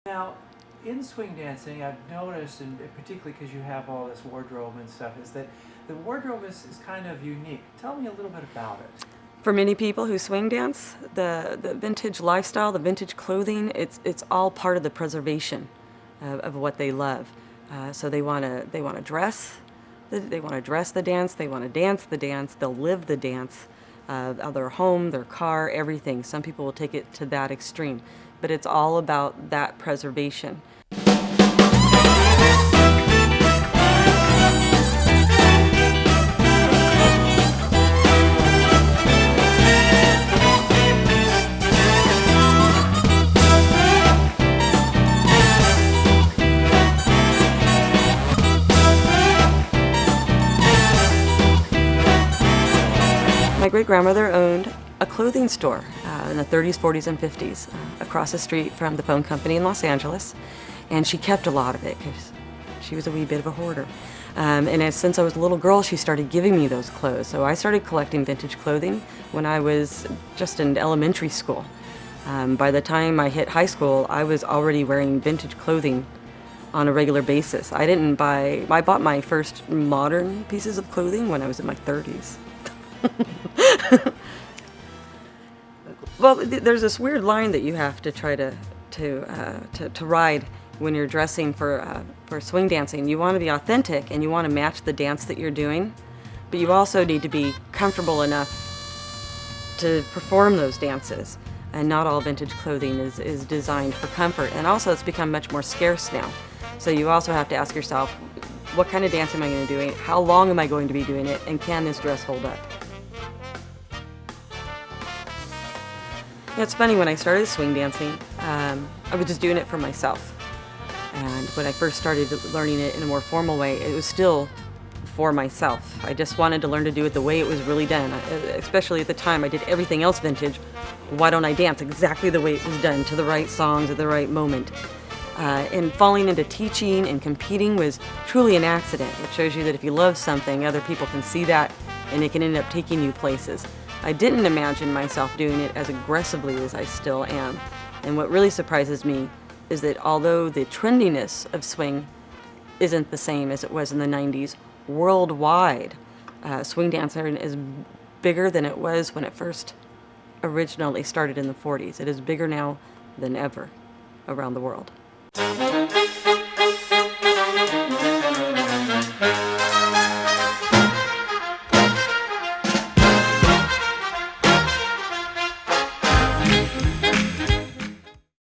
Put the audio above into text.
Now, in swing dancing, I've noticed, and particularly because you have all this wardrobe and stuff, is that the wardrobe is kind of unique. Tell me a little bit about it. For many people who swing dance, the vintage lifestyle, the vintage clothing, it's all part of the preservation of what they love. So they want to dress, they want to dress the dance, they want to dance the dance, they'll live the dance, their home, their car, everything. Some people will take it to that extreme, but it's all about that preservation. My great-grandmother owned a clothing store in the 30s, 40s, and 50s across the street from the phone company in Los Angeles, and she kept a lot of it because she was a wee bit of a hoarder. Since I was a little girl, she started giving me those clothes. So I started collecting vintage clothing when I was just in elementary school. By the time I hit high school, I was already wearing vintage clothing on a regular basis. I bought my first modern pieces of clothing when I was in my 30s. Well, there's this weird line that you have to try to ride when you're dressing for swing dancing. You want to be authentic and you want to match the dance that you're doing, but you also need to be comfortable enough to perform those dances. And not all vintage clothing is designed for comfort. And also it's become much more scarce now. So you also have to ask yourself, what kind of dance am I going to be doing? How long am I going to be doing it? And can this dress hold up? It's funny, when I started swing dancing, I was just doing it for myself. And when I first started learning it in a more formal way, it was still for myself. I just wanted to learn to do it the way it was really done. Especially at the time, I did everything else vintage. Why don't I dance exactly the way it was done, to the right songs at the right moment? And falling into teaching and competing was truly an accident, which shows you that if you love something, other people can see that and it can end up taking you places. I didn't imagine myself doing it as aggressively as I still am. And what really surprises me is that although the trendiness of swing isn't the same as it was in the 90s, worldwide, swing dancing is bigger than it was when it first originally started in the 40s. It is bigger now than ever around the world.